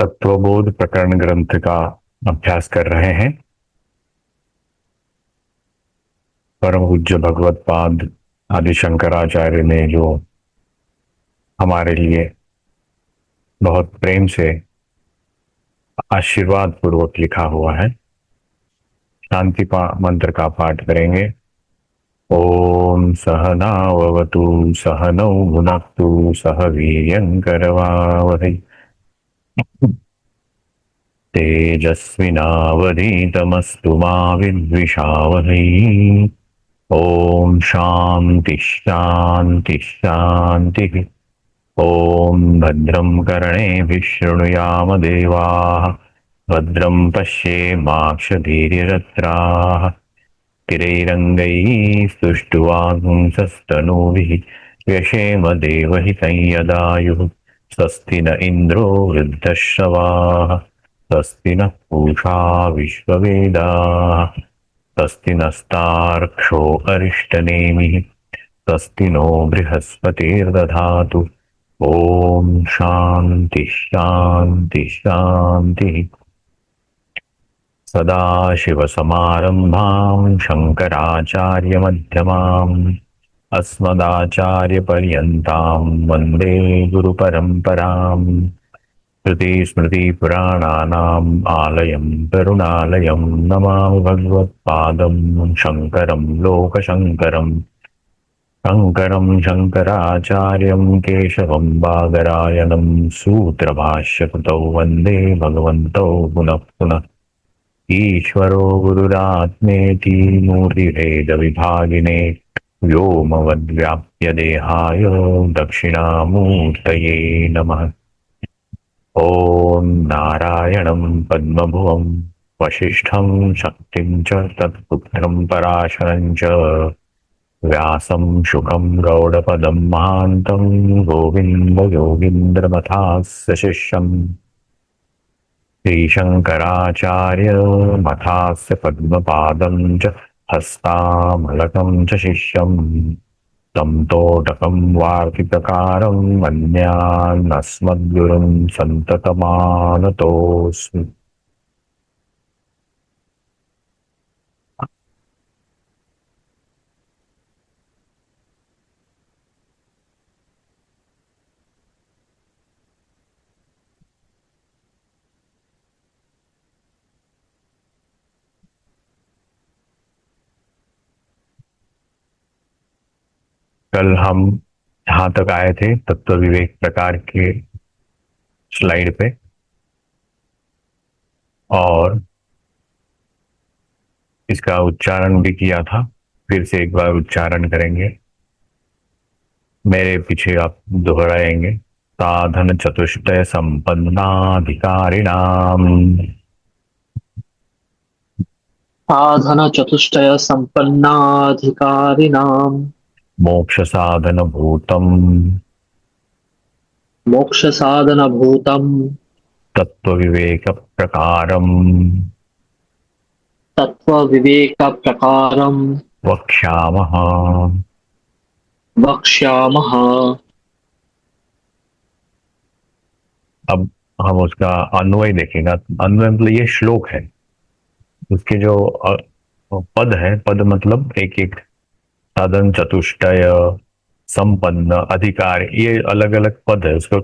तत्वबोध प्रकरण ग्रंथ का अभ्यास कर रहे हैं। परम पूज्य भगवत पाद आदि शंकराचार्य ने जो हमारे लिए बहुत प्रेम से आशीर्वाद पूर्वक लिखा हुआ है, शांति मंत्र का पाठ करेंगे। ओम सहनावतु सहनौ भुनक्तु सह वीर्यंकरवावहै तेजस्विनावधीतमस्तु मा विद्विषावहै। ओम शांति शांति शांति। ओम भद्रं कर्णेभिः शृणुयाम देवाः, भद्रं पश्येमाक्षधीर्यजत्राः, स्थिरैरङ्गैः सुष्ठुवागुंसस्तनूभिः व्यशेम देवहितं यदायुः। स्वस्ति न इन्द्रो वृद्धश्रवाः, स्वस्ति नः पूषा विश्ववेदाः, स्वस्ति नस्तार्क्ष्यो अरिष्टनेमिः, स्वस्ति नो बृहस्पतिर्दधातु। ओम शांति शांति शांति। सदाशिवसमारम्भां शङ्कराचार्यमध्यमाम् अस्मदाचार्यपर्यन्तां वन्दे गुरुपरम्पराम्। श्रुतिस्मृतिपुराणानाम् आलयं करुणालयं नमामि भगवत्पादं शङ्करं लोकशङ्करम्। शङ्करं शङ्कराचार्यं केशवं बादरायणं सूत्रभाष्यकृतौ वन्दे भगवन्तौ पुनः पुनः। ईश्वरो गुरुरात्मेति मूर्तिभेदविभागिने व्योमवद्व्याप्य देहाय दक्षिणामूर्तये नमः। ॐ नारायणं पद्मभुवं वसिष्ठं शक्तिं च तत्पुत्रं पराशरं च व्यासं शुकं गौडपदं महान्तं गोविन्दयोगीन्द्रमथास्य शिष्यम् श्रीशङ्कराचार्य मथास्य पद्मपादं च हस्तामलकं च शिष्यम् तं तोटकं वार्तिककारं मन्यान्नस्मद्गुरुं सन्ततमानतोऽस्मि। कल हम यहाँ तक आए थे तत्व विवेक प्रकार के स्लाइड पे, और इसका उच्चारण भी किया था। फिर से एक बार उच्चारण करेंगे, मेरे पीछे आप दोहराएंगे। साधन चतुष्टय संपन्नाधिकारिणाम साधन चतुष्टय संपन्नाधिकारिणाम मोक्ष साधन भूतम मोक्ष साधन भूतम तत्व विवेक प्रकारम तत्व विवेक प्रकारम वक्ष्यामः। वक्ष्यामः। अब हम उसका अन्वय देखेंगे। अन्वय मतलब ये श्लोक है, उसके जो पद है, पद मतलब एक एक साधन चतुष्टय संपन्न अधिकार, ये अलग अलग पद है, उसको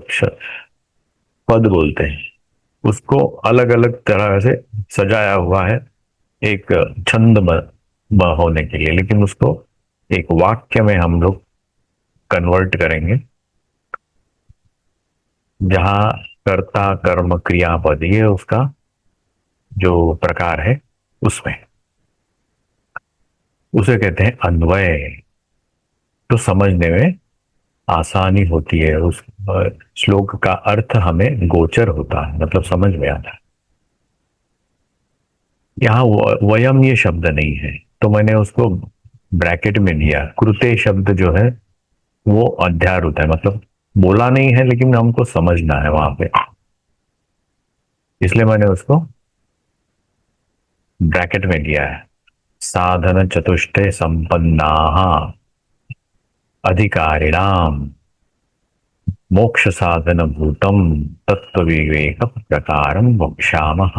पद बोलते हैं। उसको अलग अलग तरह से सजाया हुआ है एक छंद होने के लिए, लेकिन उसको एक वाक्य में हम लोग कन्वर्ट करेंगे, जहां कर्ता कर्म क्रियापद ये उसका जो प्रकार है उसमें, उसे कहते हैं अन्वय। तो समझने में आसानी होती है, उस श्लोक का अर्थ हमें गोचर होता है, मतलब समझ में आता है। यहाँ वयम ये शब्द नहीं है, तो मैंने उसको ब्रैकेट में लिया। कृते शब्द जो है वो अध्यार होता है, मतलब बोला नहीं है लेकिन हमको समझना है वहां पे, इसलिए मैंने उसको ब्रैकेट में लिया है। साधन चतुष्टय संपन्ना अधिकारिणाम मोक्ष साधन भूतम तत्व विवेक प्रकारम वक्ष्यामः।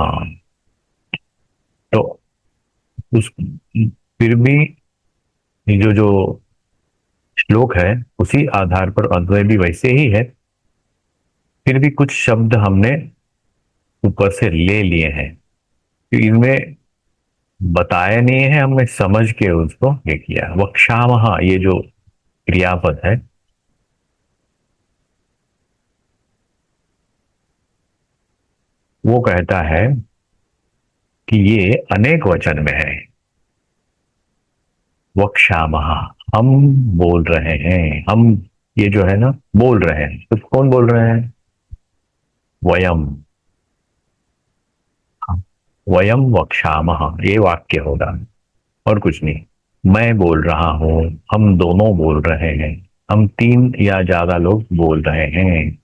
तो उस फिर भी ये जो जो श्लोक है उसी आधार पर अन्वय भी वैसे ही है। फिर भी कुछ शब्द हमने ऊपर से ले लिए हैं, तो इनमें बताया नहीं है, हमने समझ के उसको ये किया। वक्षामह ये जो क्रियापद है, वो कहता है कि ये अनेक वचन में है। वक्षामह, हम बोल रहे हैं, हम ये जो है ना बोल रहे हैं, तो कौन बोल रहे हैं? वयम। वयम वक्षामह ये वाक्य होगा और कुछ नहीं। मैं बोल रहा हूं, हम दोनों बोल रहे हैं, हम तीन या ज्यादा लोग बोल रहे हैं।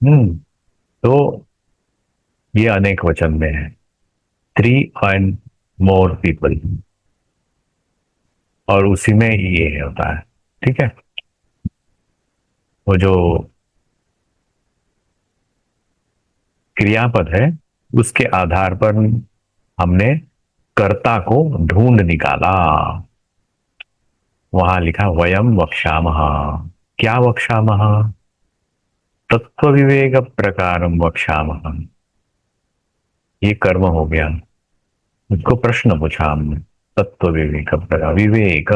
हम्म। तो ये अनेक वचन में है, थ्री एंड मोर पीपल, और उसी में ये होता है। ठीक है। वो जो क्रियापद है उसके आधार पर हमने कर्ता को ढूंढ निकाला। वहां लिखा वयम वक्षामः। क्या वक्षामः? तत्व विवेक प्रकारम वक्षामः। ये कर्म हो गया। उसको प्रश्न पूछा हमने। तत्व विवेक प्रकार, विवेक,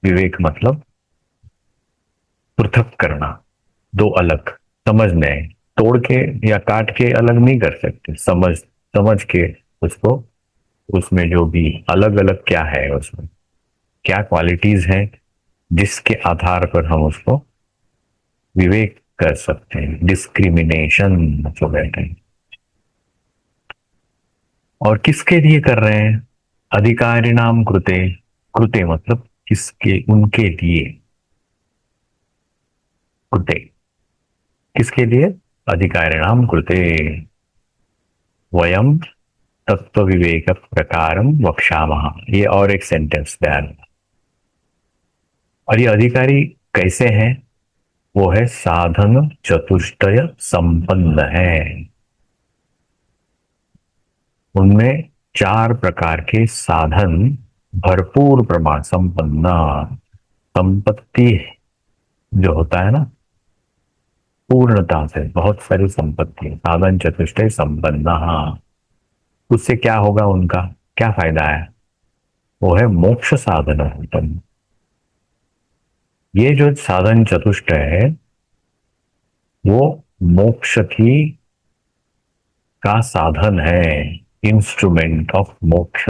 विवेक मतलब पृथक करना, दो अलग, समझने, तोड़ के या काट के अलग नहीं कर सकते, समझ समझ के उसको, उसमें जो भी अलग अलग क्या है, उसमें क्या क्वालिटीज हैं जिसके आधार पर हम उसको विवेक कर सकते हैं, डिस्क्रिमिनेशन जो कहते हैं। और किसके लिए कर रहे हैं? अधिकारिणाम कृते। कृते मतलब किसके, उनके लिए। कृते किसके लिए? अधिकारिणाम कृते। वयम तत्व विवेक प्रकारम वक्षामः, ये और एक सेंटेंस ध्यान। और ये अधिकारी कैसे हैं? वो है साधन चतुष्टय संपन्न है। उनमें चार प्रकार के साधन भरपूर प्रमाण संपन्न, संपत्ति जो होता है ना, पूर्णता से बहुत सारी संपत्ति, साधन चतुष्टय संपन्न। हाँ, उससे क्या होगा, उनका क्या फायदा है? वो है मोक्ष साधन उत्तम। ये जो साधन चतुष्टय है वो मोक्ष की का साधन है, इंस्ट्रूमेंट ऑफ मोक्ष।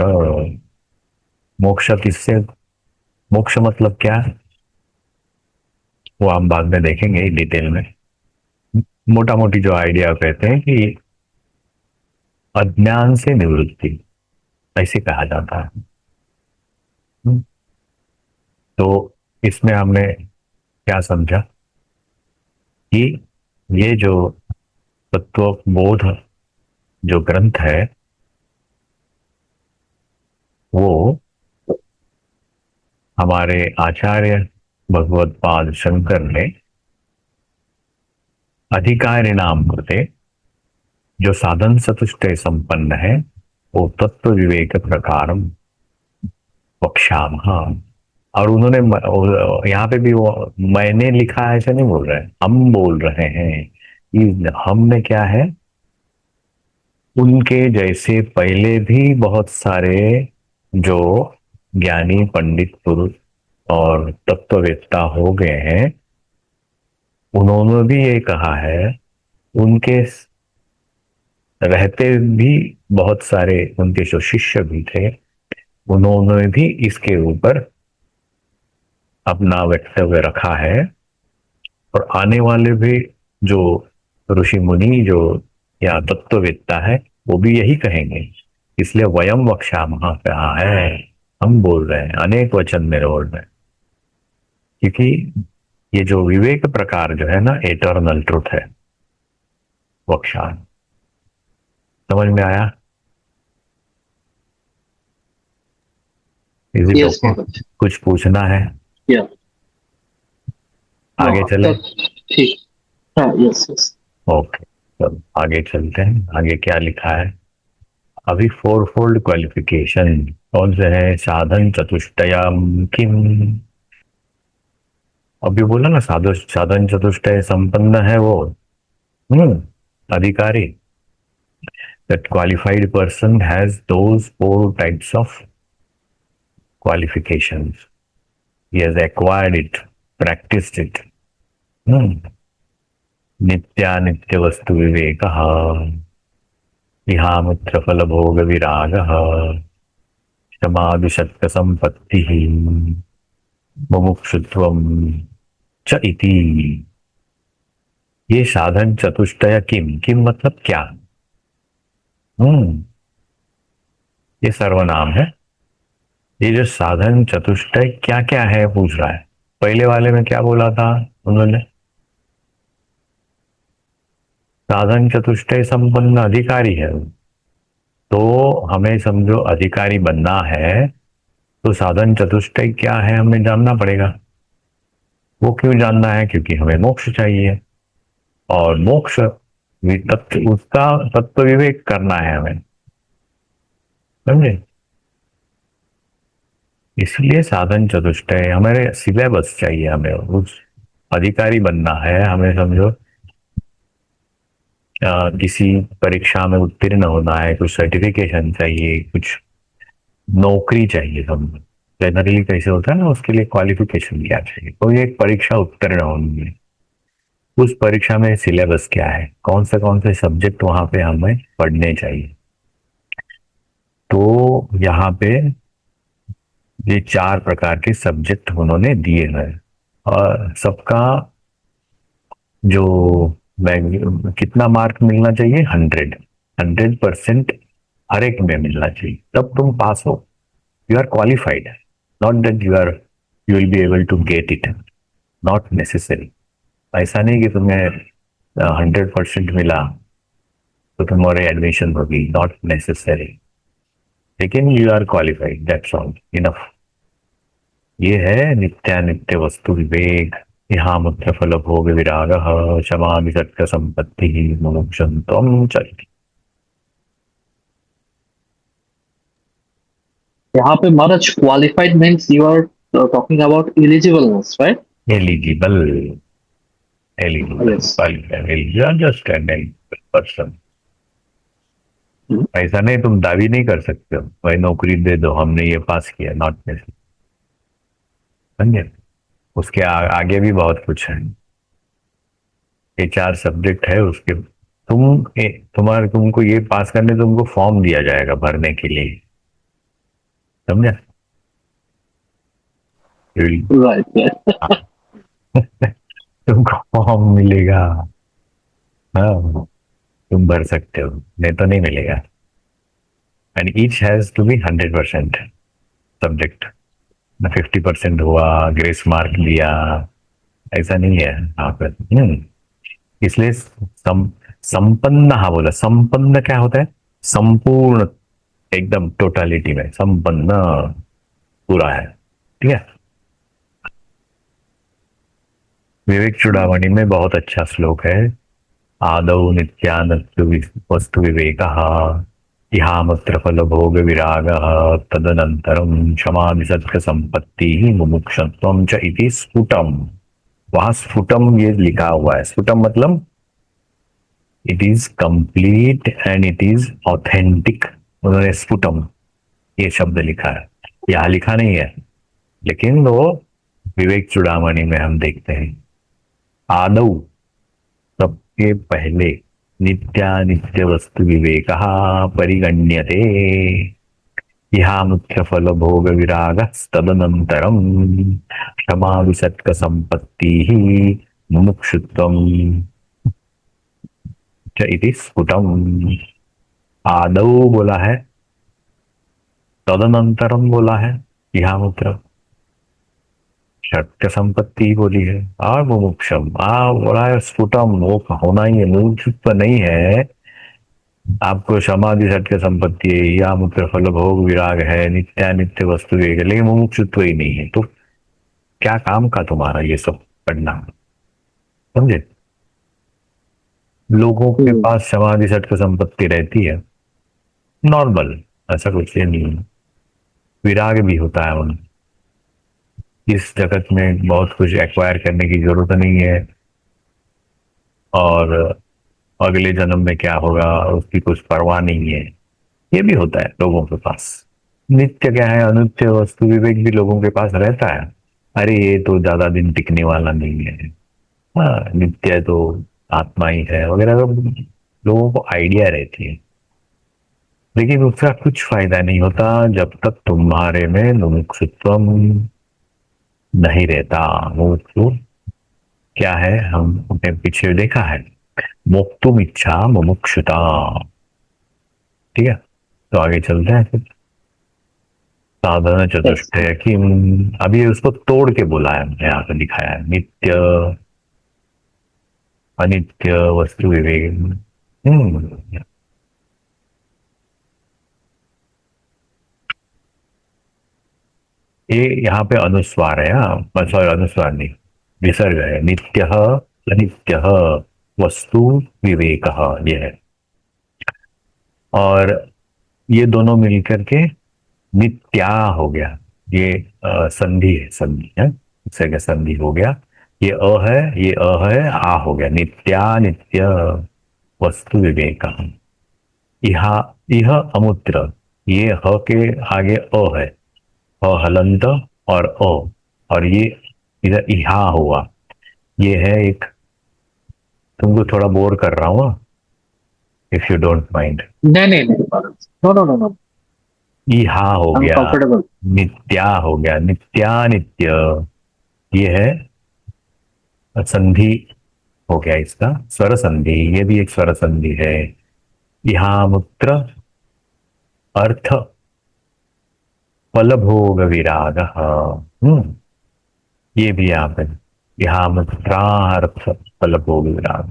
मोक्ष किससे, मोक्ष मतलब क्या है वो हम बाद में देखेंगे डिटेल में। मोटा मोटी जो आइडिया कहते हैं कि अज्ञान से निवृत्ति, ऐसे कहा जाता है। तो इसमें हमने क्या समझा कि ये जो तत्व बोध जो ग्रंथ है वो हमारे आचार्य भगवत पाद शंकर ने अधिकारी नाम कृते जो साधन चतुष्टय संपन्न है वो तत्व विवेक प्रकार वक्षामः। और उन्होंने यहाँ पे भी वो मैंने लिखा है ऐसा नहीं बोल रहे हैं, हम बोल रहे हैं। हम में क्या है, उनके जैसे पहले भी बहुत सारे जो ज्ञानी पंडित पुरुष और तत्ववेत्ता हो गए हैं, उन्होंने भी ये कहा है। उनके रहते भी बहुत सारे उनके जो शिष्य भी थे, उन्होंने भी इसके ऊपर अपना वक्तव्य रखा है। और आने वाले भी जो ऋषि मुनि जो या तत्ववेत्ता है वो भी यही कहेंगे। इसलिए वयम वक्षामः कहा है, हम बोल रहे हैं, अनेक वचन में बोल रहे हैं। क्योंकि ये जो विवेक प्रकार जो है ना, एटर्नल ट्रुथ है वक्षा। समझ में आया? Is it yes okay? महाराज। कुछ पूछना है? या आगे वहां चले। तक ठीक। हाँ, यस यस। ओके, चलो आगे चलते हैं। आगे क्या लिखा है? अभी फोर फोल्ड क्वालिफिकेशन कौन से है? साधन चतुष्टयम किम। अभी बोला ना, साधन चतुष्टय संपन्न है वो। अधिकारी। That qualified person has those four types of qualifications. He has acquired it, practiced it. Hmm. नित्यानित्य वस्तु विवेक, इहामुत्र फल भोग विराग, क्षमादि सत्य संपत्ति, मुमुक्षुत्व च इति। ये साधन चतुष्टय किम, किम मतलब क्या? हम्म ये सर्वनाम है। ये जो साधन चतुष्टय क्या क्या है पूछ रहा है। पहले वाले में क्या बोला था उन्होंने? साधन चतुष्टय संपन्न अधिकारी है। तो हमें समझो अधिकारी बनना है, तो साधन चतुष्टय क्या है हमें जानना पड़ेगा। वो क्यों जानना है? क्योंकि हमें मोक्ष चाहिए, और मोक्ष तत्व, उसका तत्व विवेक करना है हमें। समझे? इसलिए साधन चतुष्टय हमारे सिलेबस चाहिए। हमें उस अधिकारी बनना है, हमें समझो किसी परीक्षा में उत्तीर्ण होना है, कुछ सर्टिफिकेशन चाहिए, कुछ नौकरी चाहिए। समझो जनरली कैसे होता है ना, उसके लिए क्वालिफिकेशन क्या चाहिए? कोई एक परीक्षा उत्तीर्ण होनी है, उस परीक्षा में सिलेबस क्या है, कौन से सब्जेक्ट वहां पे हमें पढ़ने चाहिए। तो यहाँ पे ये चार प्रकार के सब्जेक्ट उन्होंने दिए हैं, और सबका जो कितना मार्क मिलना चाहिए? 100% हर एक में मिलना चाहिए, तब तुम पास हो। You are qualified, not that you will be able to get it, not necessary. ऐसा नहीं कि तुम्हें 100% मिला तो तुम्हारी एडमिशन होगी, नॉट नेसेसरी। लेकिन you are qualified, that's all enough. ये है नित्यानित्य वस्तु विवेक, यहाँ मुत्र फल भोग विराग, क्षमा सत्य संपत्ति, मोक्षम त्वं चरित। यहाँ पे महाराज qualified means you are talking about eligibleness, right? Eligible, eligible, yes. Qualified, just an eligible person. ऐसा नहीं तुम दावी नहीं कर सकते हो भाई नौकरी दे दो, हमने ये पास किया, नॉट नेसेसरी। समझे? उसके आगे भी बहुत कुछ है। ये चार सब्जेक्ट है उसके। तुमको ये पास करने, तुमको फॉर्म दिया जाएगा भरने के लिए। समझा? राइट। हाँ। तुमको फॉर्म मिलेगा। हाँ, तुम भर सकते हो, नहीं तो नहीं मिलेगा। And each has to be 100% subject. ना 50% हुआ, ग्रेस मार्क दिया, ऐसा नहीं है यहाँ पर। इसलिए संपन्न, हाँ बोला, संपन्न क्या होता है? संपूर्ण, एकदम टोटालिटी में संपन्न, पूरा है। ठीक है। विवेक चूड़ामणि में बहुत अच्छा श्लोक है। आदौ नित्यानंद वस्तु विवेक, इहामत्र फल भोग विराग, तदनंतरम क्षमादि सत्य संपत्ति, मुमुक्षत्वम च इति स्फुटम। वहां स्फुटम ये लिखा हुआ है। स्फुटम मतलब it is complete and it is authentic. उन्होंने स्फुटम ये शब्द लिखा है, यहाँ लिखा नहीं है, लेकिन वो विवेक चूड़ामणि में हम देखते हैं। आदौ, सबके पहले, नित्यानित्य वस्तु विवेक परिगण्यते, यहाँ मुख्य फल भोग विराग, तदनंतरम क्षमा विसर्ग संपत्ति, मुमुक्षुत्वम च इति स्फुटम। आदौ बोला है, तदनंतरम बोला है, यहाँ मुत्र सत्य संपत्ति बोली है, और मुमुक्षम बोला है। स्फुटम वो होना ही है, मूर्छित्व नहीं है। आपको समाधि सत्य संपत्ति है, या मुत्र फल भोग विराग है, नित्यानित्य वस्तु एक है, लेकिन मुमुक्षुत्व ही नहीं है। तो क्या काम का तुम्हारा ये सब करना, समझे। लोगों के हम्म, पास समाधि षटक संपत्ति रहती है, नॉर्मल, ऐसा कुछ ये नहीं है। विराग भी होता है उन्हें, इस जगत में बहुत कुछ एक्वायर करने की जरूरत नहीं है, और अगले जन्म में क्या होगा उसकी कुछ परवाह नहीं है, ये भी होता है लोगों के पास। नित्य क्या है, अनित्य वस्तु विवेक भी लोगों के पास रहता है। अरे ये तो ज्यादा दिन टिकने वाला नहीं है, हाँ नित्य तो आत्मा ही है वगैरह, सब लोगों को आइडिया रहती है। लेकिन उसका कुछ फायदा नहीं होता जब तक तुम्हारे में मुमुक्षुत्व नहीं रहता। मुमुक्षु क्या है, हमने पीछे देखा है, मोक्तुम इच्छा मुमुक्षुता। ठीक है, तो आगे चलते हैं फिर। साधन yes. चतुष्ट है कि अभी उसको तोड़ के बोला है, हमने यहाँ पे दिखाया है, नित्य अनित्य वस्तु विवेक। हम्म ये यहाँ पे अनुस्वार है, हाँ सॉरी अनुस्वार नहीं, विसर्ग है। नित्य अनित्य वस्तु विवेक, ये है। और ये दोनों मिलकर के नित्या हो गया। ये संधि है, संधि है, इससे क्या संधि हो गया। ये अ है, ये अ है, आ हो गया, नित्या नित्य वस्तु विवेक। यह यह अमूत्र, ये ह के आगे अ है, अ हलंत और अ, और ये इधर इहा हुआ। ये है एक, तुमको थोड़ा बोर कर रहा हूँ, इफ यू डोंट माइंड। नहीं नहीं नहीं, नो नो नो नो, इहा हो आई एम गया, कंफर्टेबल। नित्या हो गया, नित्या नित्य, ये है संधि हो गया इसका, स्वर संधि, ये भी एक स्वर संधि है। यहाँ मूत्र अर्थ फल भोग विराग, ये भी यहाँ पे, यहाँ मूत्रार्थ फल भोग विराग।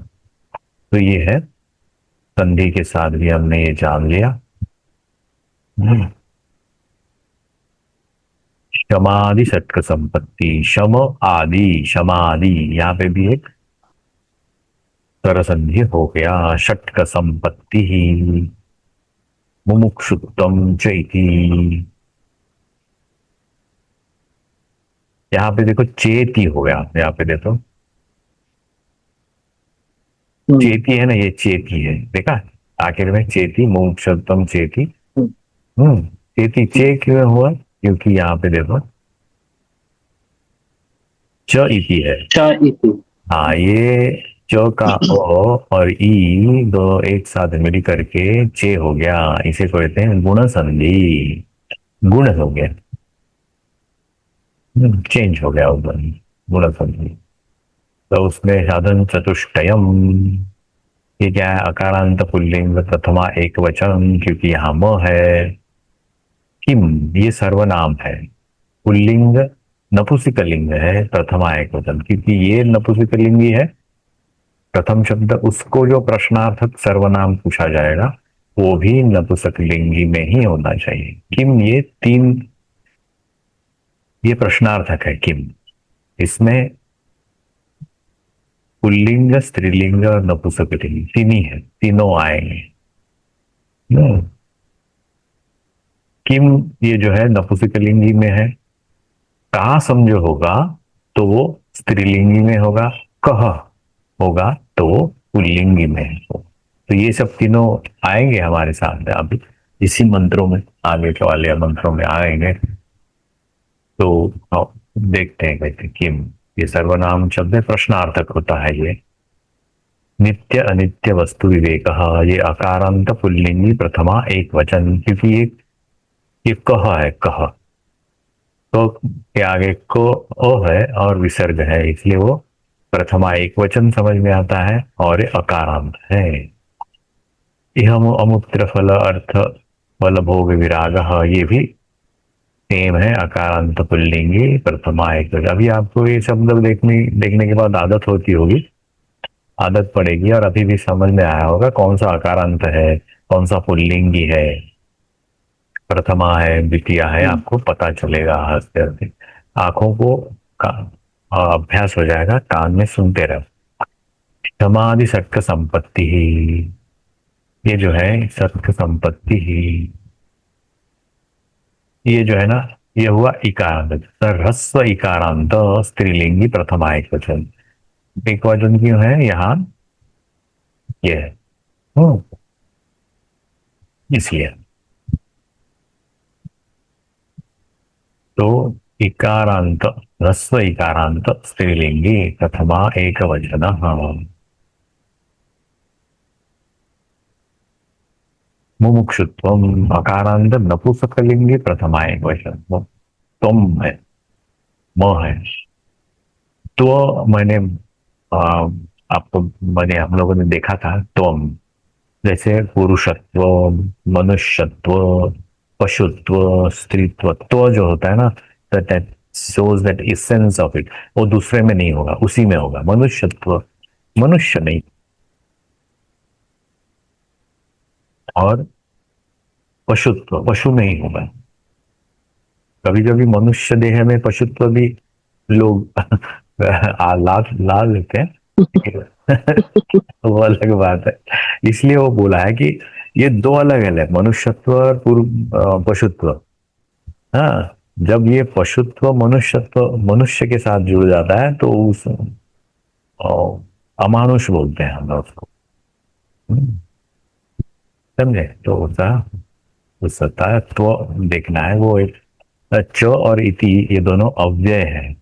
तो ये है, संधि के साथ भी हमने ये जान लिया। हम्म, शमादि षटक संपत्ति, शम आदि शमादि, यहाँ पे भी एक स्वर संधि हो गया। षटक संपत्ति ही मुमुक्षुत्वम चैति, यहाँ पे देखो चेती हो गया, यहाँ पे देखो हम्म, चेती है ना, ये चेती है, देखा आखिर में चेती, मोक्षतम चेती। हम्म, चेती चे क्यों हुआ, क्योंकि यहाँ पे देखो च इति है। च इति। हाँ ये च का ओ और ई दो एक साथ मिल करके चे हो गया, इसे कहते हैं गुण संधि, गुण हो गया, चेंज हो गया उधर, गुण संधि। तो उसमें साधन चतुष्टयम, ये क्या है, अकारांत पुल्लिंग प्रथमा एक वचन, क्योंकि यहाँ म है। किम, ये सर्वनाम है। पुल्लिंग नपुंसकलिंग है, प्रथमा एक वचन, क्योंकि ये नपुंसकलिंगी है। प्रथम शब्द, उसको जो प्रश्नार्थक सर्वनाम पूछा जाएगा वो भी नपुंसकलिंगी में ही होना चाहिए। किम, ये तीन, ये प्रश्नार्थक है किम, इसमें पुल्लिंग स्त्रीलिंग और नपुंसकलिंग तीन ही है, तीनों आएंगे। किम ये जो है नपुंसकलिंगी में है, का समझो होगा तो वो स्त्रीलिंगी में होगा, कह होगा तो वो पुल्लिंगी में होगा। तो ये सब तीनों आएंगे हमारे सामने अभी इसी मंत्रों में, आगे के वाले मंत्रों में आएंगे। तो देखते हैं कैसे किम, ये सर्वनाम शब्द है, प्रश्नार्थक होता है ये। नित्य अनित्य वस्तु विवेक, ये अकारांत पुल्लिंगी प्रथमा एक वचन, क्योंकि ये कह है, कह तो के आगे को ओ है और विसर्ग है, इसलिए वो प्रथमा एक वचन समझ में आता है और ये अकारांत है। यह अमुत्र फल अर्थ फल भोग विराग, ये भी सेम है, अकारांत पुल्लिंगी प्रथमा एक वचन। अभी आपको ये शब्द देखने के बाद आदत होती होगी, आदत पड़ेगी, और अभी भी समझ में आया होगा कौन सा अकारांत है, कौन सा पुल्लिंगी है, प्रथमा है, द्वितीय है, हम्म, आपको पता चलेगा हंसते हंसते। आंखों को का अभ्यास हो जाएगा, कान में सुनते रहो। क्षमादि सत्य संपत्ति ही, ये जो है सत्य संपत्ति ही, ये जो है ना, ये हुआ इकारांत। ह्रस्व इकारांत स्त्रीलिंगी प्रथमा एक वचन। एक वचन क्यों है यहाँ, ये है। इसलिए तो इकारांत, ह्रस्व इकारांत स्त्रीलिंगी प्रथमा एक वचन। मुमुक्षुत्वम अकारांत नपुंसकलिंगी प्रथमा एक वचन। तुम है, म है। तो मैंने आ, आपको, मैंने हम लोगों ने देखा था तुम, जैसे पुरुषत्व, मनुष्यत्व, पशुत्व, स्त्रीत्व, तो जो होता है ना, that shows that essence of it, वो दूसरे में नहीं होगा, उसी में होगा। मनुष्यत्व मनुष्य नहीं, और पशुत्व पशु नहीं होगा। कभी कभी मनुष्य देह में पशुत्व भी लोग ला ला लेते हैं। वो अलग बात है। इसलिए वो बोला है कि ये दो अलग अलग, मनुष्यत्व और पूर्व पशुत्व। हाँ, जब ये पशुत्व मनुष्यत्व मनुष्य के साथ जुड़ जाता है तो उस अमानुष बोलते हैं हम लोग उसको। हम्म, समझे? तो उसका उसका तो देखना है, वो एक च और इति, ये दोनों अव्यय है।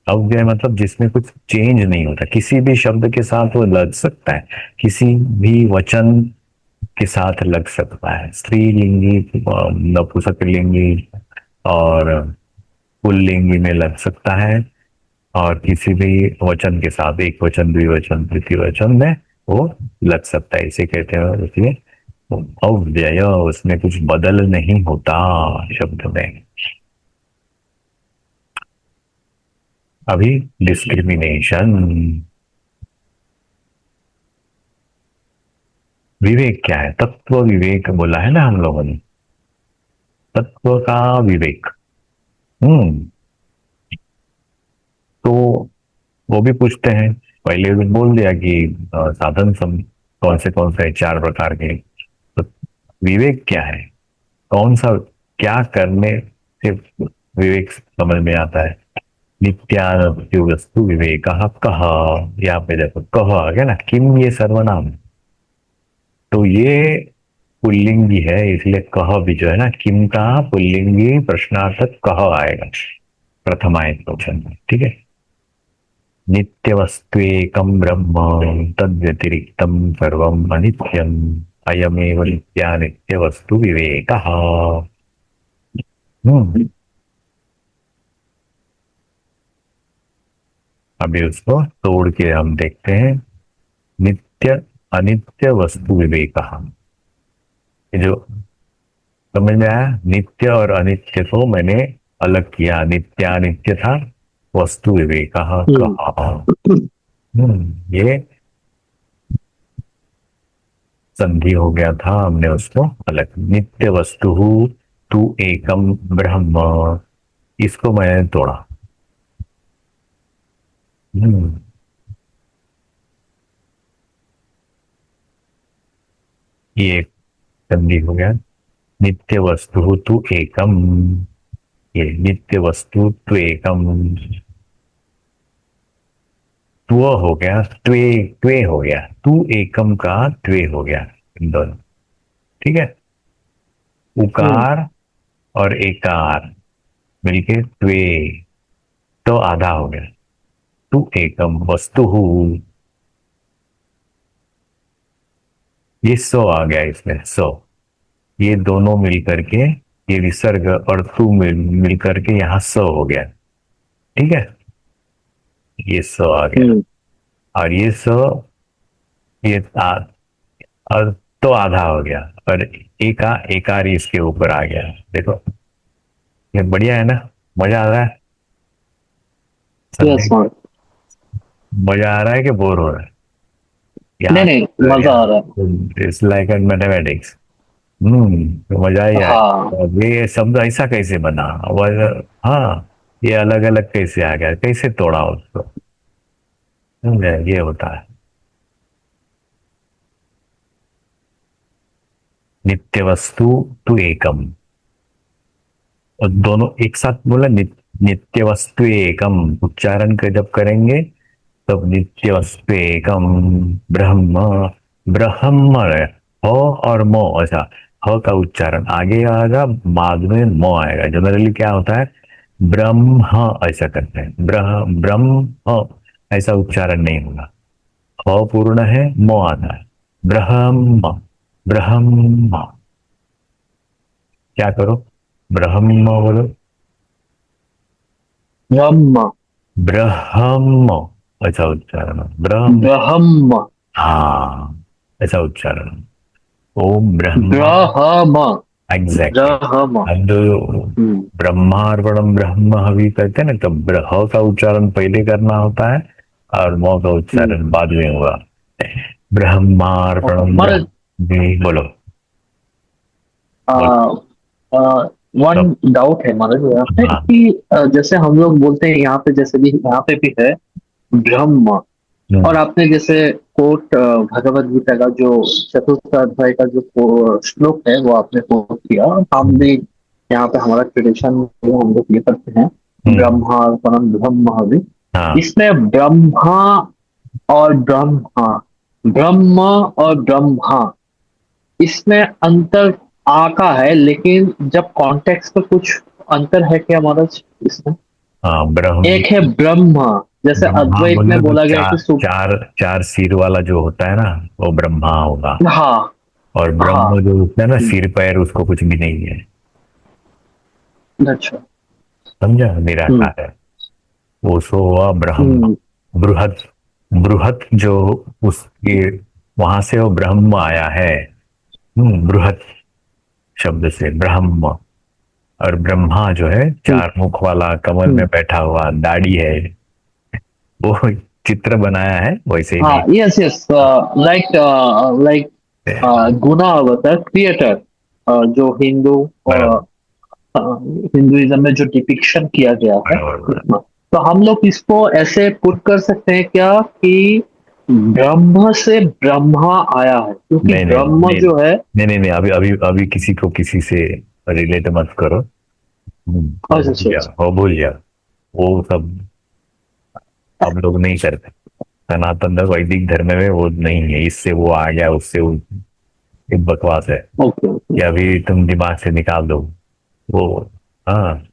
अव्यय मतलब जिसमें कुछ चेंज नहीं होता, किसी भी शब्द के साथ वो लग सकता है, किसी भी वचन के साथ लग सकता है। स्त्रीलिंगी, नपुंसकलिंगी और पुल्लिंगी में लग सकता है, और किसी भी वचन के साथ, एक वचन, द्विवचन, तृतीय वचन में वो लग सकता है। इसे कहते हैं, इसलिए अव्यय, उसमें कुछ बदल नहीं होता शब्द में। अभी डिस्क्रिमिनेशन, विवेक क्या है? तत्व विवेक बोला है ना हम लोगों ने, तत्व का विवेक। हम्म तो वो भी पूछते हैं, पहले भी बोल दिया कि साधन सम कौन से चार प्रकार के। तो विवेक क्या है, कौन सा, क्या करने से विवेक समझ में आता है? नित्यानंद वस्तु विवेक कह, यहाँ पे देखो कह आ गया ना, किम ये सर्वनाम है। तो ये पुल्लिंगी है, इसलिए कह भी जो है ना, किम का पुल्लिंगी प्रश्नार्थक कह आएगा प्रथमा एक क्वेश्चन में। ठीक है। नित्य वस्तुएकम ब्रह्म तद व्यतिरिक्तम सर्वम अनित्यम अयमेव नित्या नित्य वस्तु विवेक। हम्म अभी उसको तोड़ के हम देखते हैं। नित्य अनित्य वस्तु विवेक, ये जो समझ में आया, नित्य और अनित्य को मैंने अलग किया, नित्यानित्य था, वस्तु विवेक हम्म, कहा। ये संधि हो गया था, हमने उसको अलग। नित्य वस्तु तू एकम ब्रह्म, इसको मैंने तोड़ा। हम्म, ये एक संधि हो गया। नित्य वस्तु तू एकम, ये नित्य वस्तु तू एकम, त्व हो गया, त्वे त्वे हो गया, तू एकम का त्वे हो गया, इन दोनों। ठीक है। हम्म, उकार और एकार मिलके त्वे, तो आधा हो गया। तू एकम वस्तु, ये सो आ गया इसमें, सो। ये दोनों मिल करके, ये विसर्ग और तू मिल करके यहाँ सो हो गया। ठीक है। ये सो आ गया, हम्म, और ये सो, ये और तो आधा हो गया, और एकार ही इसके ऊपर आ गया। देखो, ये बढ़िया है ना, मजा आ रहा है यस। समझे? मजा आ रहा है कि बोर हो रहा है? नहीं यहाँ नहीं, मजा आ रहा है। It's like an mathematics. तो मजा ही आए। हाँ। और ये शब्द ऐसा कैसे बना? और हाँ, ये अलग अलग कैसे आ गया, कैसे तोड़ा उसको? समझे? ये होता है नित्य वस्तु तु एकम। और दोनों एक साथ बोला, नित्य वस्तु एकम, उच्चारण के जब करेंगे तब नित्य वस्तु एकम ब्रह्म। ब्रह्म है, ह और मो, ऐसा ह का उच्चारण आगे आएगा, बाद में मो आएगा। जनरली क्या होता है, ब्रह्म ऐसा करते हैं, ब्रह्म ऐसा उच्चारण नहीं होगा। ह पूर्ण है, मो आता है, ब्रह्म। ब्रह्म, क्या करो, ब्रह्म बोलो, ब्रह्म। ब्रह्म ऐसा उच्चारण है, ब्रह्म। ब्रह्म। हाँ, ऐसा उच्चारण है। ओम ब्रह्मा। ब्रह्म। एग्जैक्टली। ब्रह्म। अब हम्म। ब्रह्मार्पणम ब्रह्म हवि कहते हैं ना, तो ह का उच्चारण पहले करना होता है और म का हम्म। उच्चारण बाद में होगा। ब्रह्मार्पणम महाराज, ब्रह्म, जी बोलो। बोलो। वन तब डाउट है महाराज यहाँ पे हाँ। कि जैसे हम लोग बोलते हैं यहाँ पे, जैसे भी यहाँ पे भी है ब्रह्म। और हम्म, आपने जैसे कोट भगवत गीता का जो चतुर्थ अध्याय का जो श्लोक है वो आपने कोट किया। हम हम्म, भी यहाँ पे हमारा ट्रेडिशन में हम लोग ये करते हैं, हम्म, ब्रह्मार्पणम ब्रह्म हवि। हाँ। इसमें ब्रह्मा और ब्रह्मा, ब्रह्म और ब्रह्मा, इसमें अंतर आ का है, लेकिन जब कॉन्टेक्स्ट में कुछ अंतर है क्या महाराज इसमें? हाँ, ब्रह्म। एक है ब्रह्मा, जैसे ब्रह्मा अद्वैत में बोले तो बोला गया कि चार चार चार सिर वाला जो होता है ना, वो ब्रह्मा होगा। हाँ। और हाँ। ब्रह्म जो होता है ना, हम्म। सिर पैर उसको कुछ भी नहीं है। अच्छा। समझा, हम्म। निराकार है। वो सो हुआ ब्रह्म। हम्म। बृहत, बृहत जो उसके, वहां से वो ब्रह्म आया है। बृहत शब्द से ब्रह्म। और ब्रह्मा जो है हम्म। चार मुख वाला, कमल में हम्म। बैठा हुआ, दाढ़ी है, वो चित्र बनाया है, वैसे ही हाँ, नहीं। यस यस, लाइक लाइक गुना अवतार क्रिएटर, जो हिंदू बराबर, हिंदुइज्म में जो डिपिक्शन किया गया है बराबर, बराबर। उसमें। तो हम लोग इसको ऐसे पुट कर सकते हैं क्या कि ब्रह्म से ब्रह्मा आया है, क्योंकि नहीं नहीं ब्रह्म नहीं जो है। नहीं नहीं नहीं, अभी अभी अभी किसी को किसी से रिलेट मत करो। वो अच्छा भूल अच्छा जाओ, अच्छा। वो भूल जाओ। वो सब हम लोग नहीं करते। सनातन धर्म, वैदिक धर्म में वो नहीं है, इससे वो आ गया, उससे वो, एक बकवास है। Okay okay. कि अभी तुम दिमाग से निकाल दो वो। हाँ,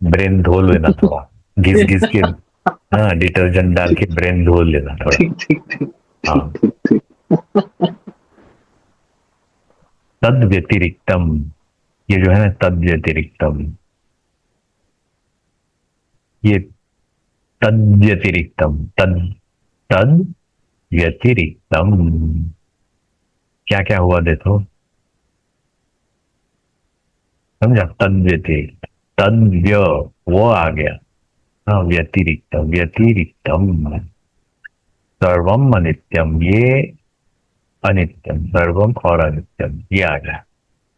ब्रेन धो लेना थोड़ा, घिस घिस के। हाँ, डिटर्जेंट डाल के ब्रेन धो लेना थोड़ा। ठीक ठीक ठीक ठीक हाँ। ठीक ठीक। तद व्यतिरिक्तम, ये जो है ना, तद व्यतिरिक्तम, ये तद व्यतिरिक्तम, तद, तद व्यतिरिक्तम, क्या क्या हुआ देखो। समझा, तद व्यतिरिक्त, तद व्य, वो आ गया। हाँ, व्यतिरिक्तम, व्यतिरिक्तम, सर्वम अनित्यम, ये अनित्यम, सर्वम और अनित्यम, ये आ गया।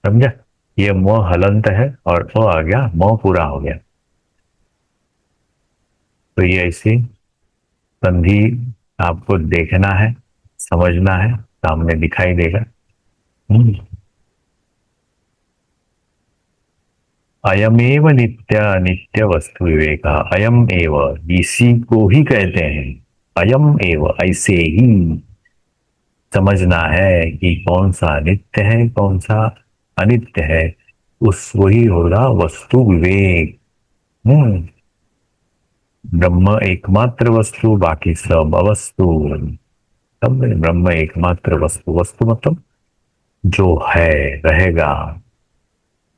समझा, ये म हलंत है और ओ आ गया, म पूरा हो गया। तो ये ऐसी संधि आपको देखना है, समझना है, सामने दिखाई देगा। हम्म, अयमेव नित्य नित्य वस्तु विवेक, अयम एव, इसी को ही कहते हैं। अयम एव, ऐसे ही समझना है कि कौन सा नित्य है, कौन सा अनित्य है। उस वही होगा वस्तु विवेक। हम्म, ब्रह्म एकमात्र वस्तु, बाकी सब अवस्तु। सब में ब्रह्म एकमात्र वस्तु, वस्तु मतलब जो है, रहेगा।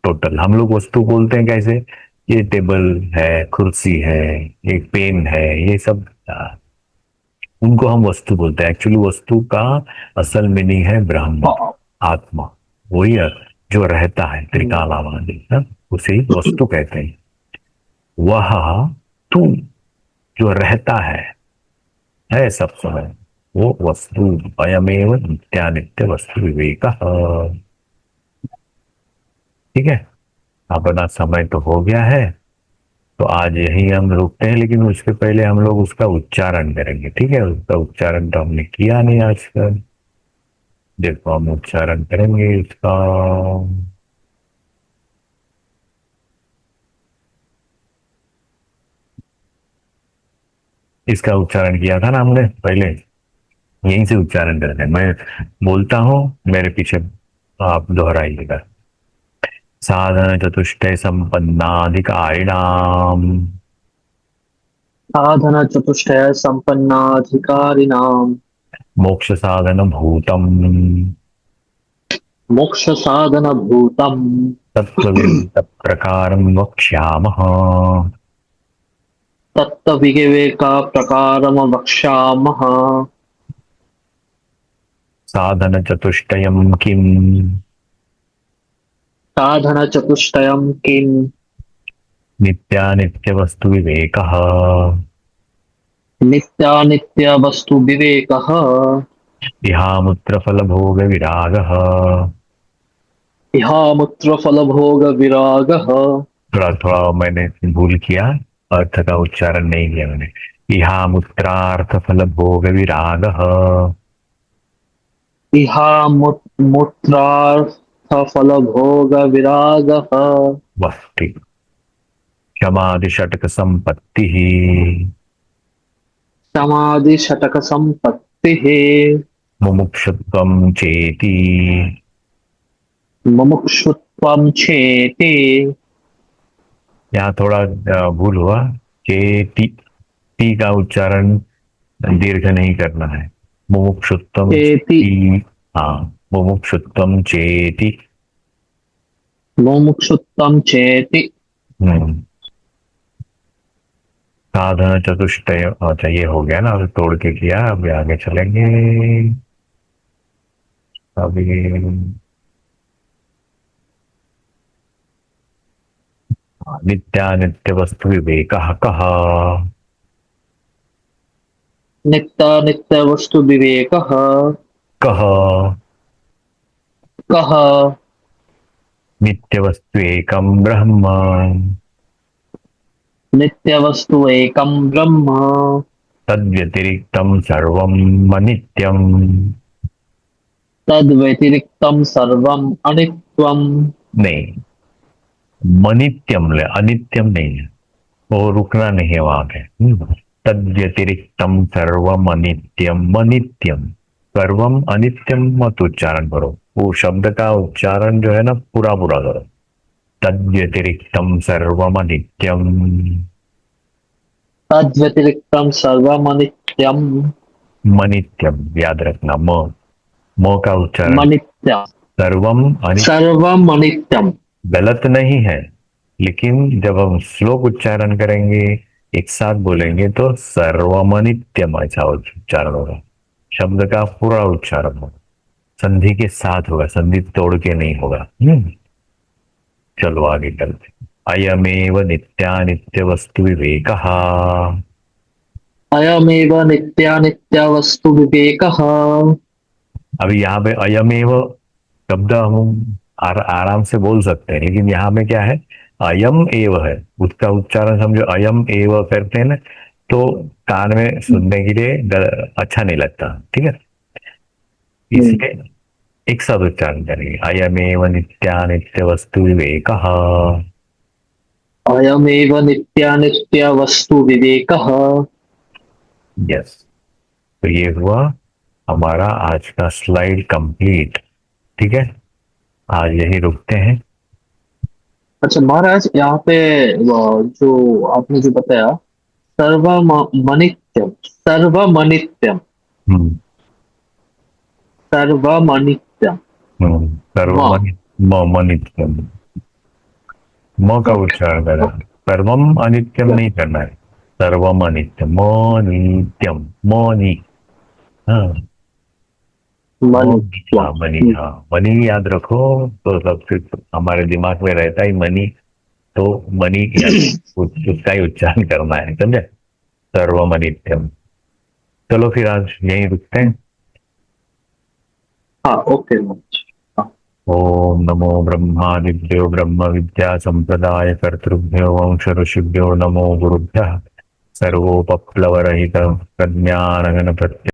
टोटल हम लोग वस्तु बोलते हैं कैसे, ये टेबल है, कुर्सी है, एक पेन है, ये सब उनको हम वस्तु बोलते हैं। एक्चुअली वस्तु का असल मीनिंग है ब्रह्म, हाँ। आत्मा। वही है जो रहता है, हम्म। त्रिकालावादी है, उसे ही वस्तु कहते हैं। वह तू, जो रहता है सब समय, वो वस्तु। अयमेव नित्यानित्य वस्तु विवेक। ठीक है, अपना समय तो हो गया है, तो आज यही हम रुकते हैं, लेकिन उसके पहले हम लोग उसका उच्चारण करेंगे, ठीक है? उसका उच्चारण तो हमने किया नहीं आज तक। देखो हम उच्चारण करेंगे इसका। इसका उच्चारण किया था ना हमने पहले, यहीं से उच्चारण करते हैं। मैं बोलता हूँ, मेरे पीछे आप दोहराइएगा। साधन चतुष्टय संपन्नाधिकारिणाम साधन चतुष्टय संपन्नाधिकारिणाम मोक्ष साधन भूतम मोक्ष साधन भूतम तत्ववेद प्रकार वक्ष्यामः। तत्विवेका प्रकारम वक्ष्यामः। साधन चतुष्टयम् किम्? साधन चतुष्टयम किम नित्यानित्य वस्तु विवेकः नित्यानित्य वस्तु विवेकः इहामुत्र फल भोग विरागः। इहामुत्र फल भोग विरागः। थोड़ा थोड़ा मैंने भूल किया, अर्थ का उच्चारण नहीं किया मैंने। इहामुत्रार्थ फल भोग विरागः। इहामुत्रार्थ फल भोग विरागः। बस ठीक। क्षमादि षटक संपत्ति समाधि षटक संपत्ति मुमुक्षुत्वं चेति। मुमुक्षुत्वं चेति यहाँ थोड़ा भूल हुआ। चेति, टी का उच्चारण दीर्घ नहीं करना है। मुमुक्षुत्वम चेति चेति। हाँ, मुमुक्षुत्वम चेति। मुमुक्षुत्वं चेति। हम्म। साधन चतुष्टय, अच्छा ये हो गया ना, अभी तोड़ के किया, अभी आगे चलेंगे। अभी नित्यानित्य वस्तु विवेक कह। नित्य वस्तु विवेकः कह कः नित्य वस्तु एकम ब्रह्म नित्य वस्तु एकं ब्रह्म तद्व्यतिरिक्तम सर्वम अनित्यम। तद व्यतिरिक्तम सर्वम अनित्यम। नहीं, मनित्यम ले, अनित्यम नहीं है, वो रुकना नहीं है वहां पे। तद्व्यतिरिक्तम सर्वम अनित्यम, अनित्यम सर्वम अनित्यम मत उच्चारण करो। वो शब्द का उच्चारण जो है ना, पूरा पूरा करो। तद्व्यतिरिक्तम सर्वम अनित्यम। तद व्यतिरिक्तम सर्वम अनित्यम। मनित्यम याद रखना, म का उच्चारण। मनित्यम सर्वम अनित्यम सर्वम अनित्यम। गलत नहीं है, लेकिन जब हम श्लोक उच्चारण करेंगे, एक साथ बोलेंगे, तो सर्वमनित्यम ऐसा उच्चारण होगा। शब्द का पूरा उच्चारण होगा, संधि के साथ होगा, संधि तोड़ के नहीं होगा। चलो आगे चलते। अयमेव नित्यानित्य वस्तु विवेक। अयमेव नित्यानित्य वस्तु विवेकः। अभी यहाँ पे अयमेव शब्द हम आराम से बोल सकते हैं, लेकिन यहाँ में क्या है, अयम एव है। उसका उच्चारण समझो, अयम एव करते हैं ना, तो कान में सुनने के लिए अच्छा नहीं लगता, ठीक है? इसलिए एक साथ उच्चारण करेंगे, अयमेव नित्यानित्य वस्तु विवेक। अयमेव नित्यानित्य वस्तु विवेकः। यस, तो ये हुआ हमारा आज का स्लाइड कंप्लीट। ठीक है, आज यही रुकते हैं। अच्छा महाराज, यहाँ पे जो आपने जो बताया सर्वमनित्यम सर्वमनित्यम हम्म सर्वमनित्यम म सर्वमनि मनित्यम, म का ओके उच्चारण करना है। सर्वम अनित्यम नहीं करना है, सर्वम अनित्यम, मनित्यम, मनी। हाँ, मनी, मनित्यम। हाँ मनी, हाँ मनी याद रखो, तो सब फिर हमारे दिमाग में रहता ही मनी। तो मनी याद, उसका ही उच्चारण करना है, समझे? सर्वम अनित्यम। चलो फिर आज यहीं रुकते हैं। हाँ ओके महाराज। हाँ। ओम नमो ब्रह्मादिभ्यो ब्रह्म विद्या संप्रदाय कर्तृभ्यो वंश ऋषिभ्यो नमो गुरुभ्यः सर्वोपप्लवरहित प्रज्ञानघन प्रत्यय